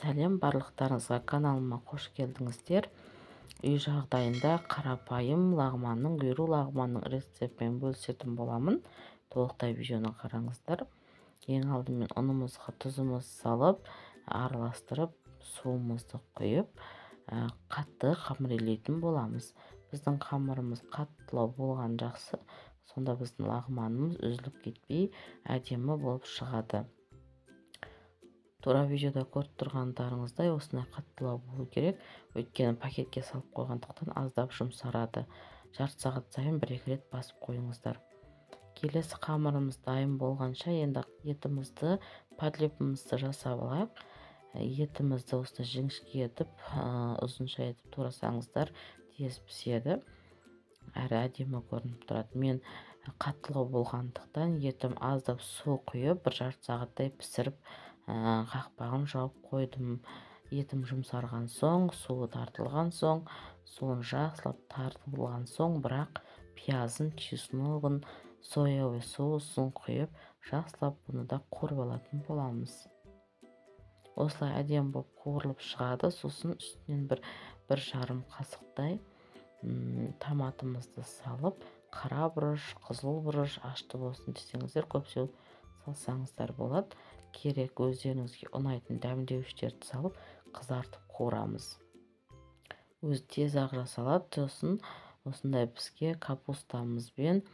Сәлем барлықтарыңызға, каналыма қош келдіңіздер. Үй жағдайында қарапайым лағманның, үйру лағманның рецептімен бөлісетін боламын. Толықтай видеоны қараңыздар. Ең алдымен ұнымызға тұзымызды салып, араластырып, суымызды құйып, қатты қамыр илейтін боламыз. Біздің қамырымыз қаттылау болған жақсы. Сонда біздің лағманымыз үзіліп кетпей, әдемі болып шығады. Тура видеода көріп тұрғандарыңыздай осындай қаттылау болу керек. Өйткені пакетке салып қойғандықтан аздап жұмсарады. Жарты сағат сайын 1-2 рет басып қойыңыздар. Келесі қамырымыз дайын болғанша енді етімізді, подлепімізді жасап алайық. Етімізді осылай жіңішке етіп, ұзынша етіп турасаңыздар тез піседі. Әрі әдемі көрініп тұрады. Мен қаттылау болғандықтан етім аздап су құйып, 1,5 сағаттай пісіріп, қақпағын жауып қойдым. Етім жұмсарған соң, суы тартылған соң, суын жақсылап тартылған соң, бірақ пиязын, чесногын, соевый соусын құйып, жақсылап бұны да қуырып алатын боламыз. Осылай әдемі болып қуырылып шығады. Сосын үстінен 1,5 қасықтай томатымызды салып, қара бұрыш, қызыл бұрыш, ашты болсын десеңіздер, көпсеу салсаңыздар болады. Керек өздеріңізге ұнайтын дәмдеуіштерді салып, қызартып қуырамыз. Өзі тез ақ жасалады. Сосын осындай бізге капустамызбен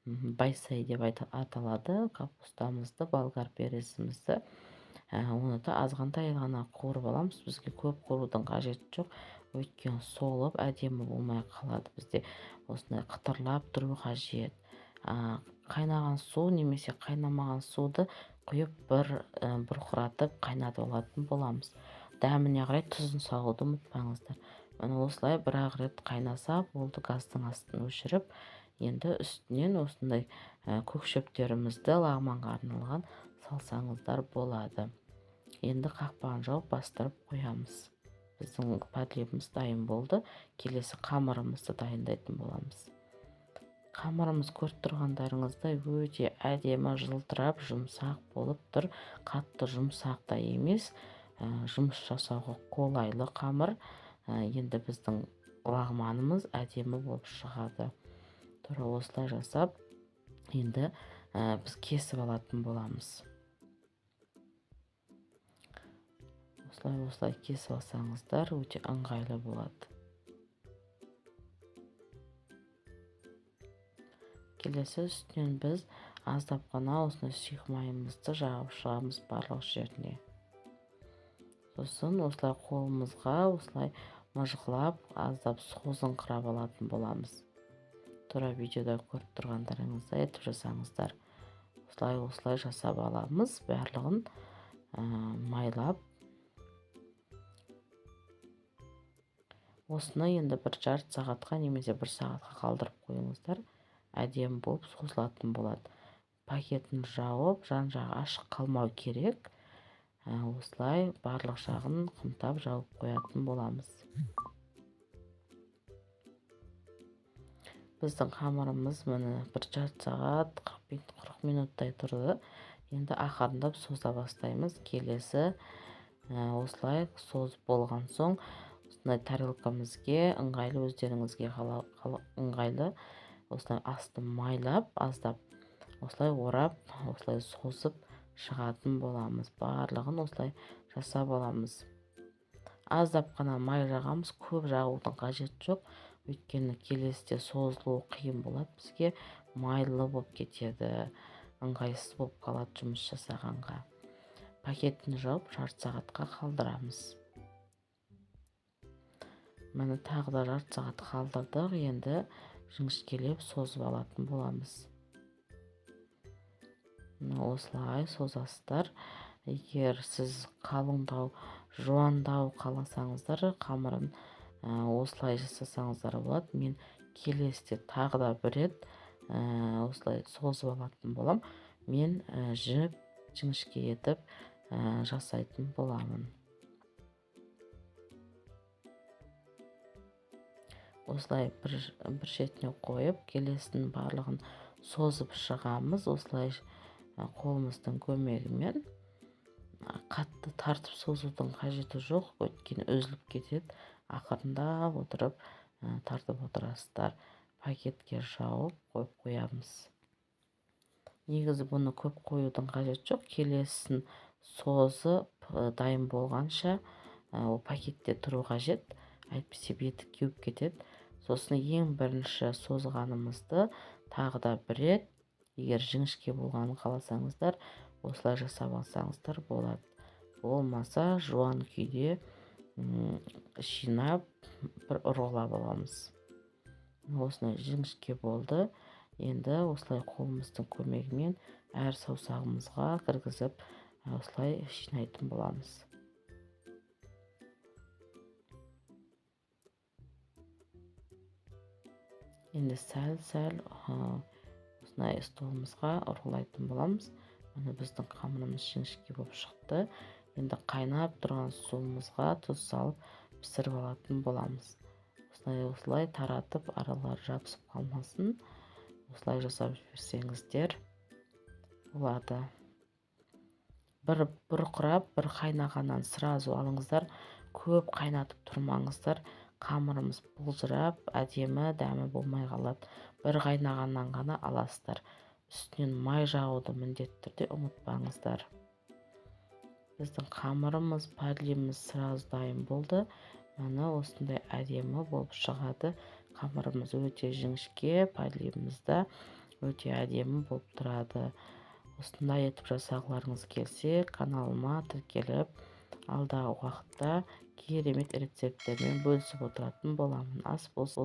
байсай деп аталады. Капустамызды, болгар перецімізді, оны да азғантай ғана қуырып аламыз. Бізге көп қуырудың қажеті жоқ. Өйткені солып әдемі болмай қалады. Бізде осындай қытырлап тұру қажет. Қайнаған су немесе қайнамаған суды құйып бұрқыратып қайнатып алатын боламыз. Дәміне қарай тұзын салуды ұмытпаңыздар. Оны осылай 1-ақ рет қайнаса болды. Газдың астын өшіріп, енді үстінен осындай көкшөптерімізді лағманға арналған салсаңыздар болады. Енді қақпағын жауып бастырып қоямыз. Біздің подлебіміз дайын болды. Келесі қамырымызды дайындайтын боламыз. Қамырымыз көріп тұрғандарыңыздай өте әдемі жылтырап, жұмсақ болып тұр. Қатты жұмсақ та емес, жұмыс жасауға қолайлы қамыр. Енді біздің лағманымыз әдемі болып шығады. Тура осылай жасап, енді біз кесіп алатын боламыз. Осылай кесіп алсаңыздар өте ыңғайлы болады. Келесі үстінен біз аздап қана осындай сұйық майымызды жағып шығамыз барлық жеріне. Сосын осылай қолымызға осылай мыжғылап, аздап созыңқырап алатын боламыз. Тура видеода көріп тұрғандарыңыздай етіп жасаңыздар. Осылай жасап аламыз, барлығын майлап. Осыны енді 1,5 сағатқа немесе 1 сағатқа қалдырып қойыңыздар. Әдемі болып созылатын болады. Пакетін жауып, жан-жағы ашық қалмау керек. Осылай барлық жағын қымтап жауып қоятын боламыз. Біздің қамырымыз міне 1,5 сағат 40 минуттай тұрды. Енді ақырындап соза бастаймыз. Келесі осылай созып болған соң, осындай тарелкамызге ыңғайлы, өздеріңізге ыңғайлы, осылай астын майлап, аздап осылай орап, осылай созып шығатын боламыз. Барлығын осылай жасап аламыз. Аздап қана май жағамыз, көп жағудың қажеті жоқ. Өйткені келесіде созылуы қиын болады. Бізге майлы болып кетеді, ыңғайсыз болып қалады жұмыс жасағанға. Пакетін жауып, жарты сағатқа қалдырамыз. Міне тағы да жарты сағат қалдырдық. Енді жіңішкелеп созып алатын боламыз. Осылай созасыздар. Егер сіз қалыңдау, жуандау қаласаңыздар, қамырын осылай жасасаңыздар болады. Мен келесіде тағы да 1 рет осылай созып алатын болам. Мен жіңішке етіп жасайтын боламын. Осылай бір шетіне қойып, келесінің барлығын созып шығамыз. Осылай қолымыздың көмегімен қатты тартып созудың қажеті жоқ, өйткені үзіліп кетеді. Ақырындап отырып тартып отырасыздар. Пакетке жауып қойып қоямыз. Негізі бұны көп қоюдың қажеті жоқ. Келесін созып дайын болғанша ол пакетте тұру қажет. Әйтпесе беті кеуіп кетеді. Сосын ең бірінші созғанымызды тағы да бір рет, егер жіңішке болғанын қаласаңыздар, осылай жасап алсаңыздар болады. Болмаса жуан күйде жинап бір ұрғылап аламыз. Осындай жіңішке болды. Енді осылай қолымыздың көмегімен әр саусағымызға кіргізіп осылай жинайтын боламыз. Енді сәл осындай столымызға ұрғылайтын боламыз. Міне біздің қамырымыз жіңішке болып шықты. Енді қайнап тұрған суымызға тұз салып пісіріп алатын боламыз. Осылай таратып аралары жабысып қалмасын. Осылай жасап жіберсеңіздер болады. Бір құрап, бір қайнағаннан сразу алыңыздар. Көп қайнатып тұрмаңыздар. Қамырымыз бұлжырап, әдемі дәмі болмай қалады. Бір қайнағаннан ғана аласыздар. Үстінен май жағуды міндетті түрде ұмытпаңыздар. Біздің қамырымыз, пәрлеміз сразу дайын болды. Міне осындай әдемі болып шығады. Қамырымыз өте жіңішке, пәрлеміз де өте әдемі болып тұрады. Осындай етіп жасағыларыңыз келсе, каналыма тіркеліп, алдағы уақытта керемет рецепттермен бөлісіп отыратын боламын. Ас болсын.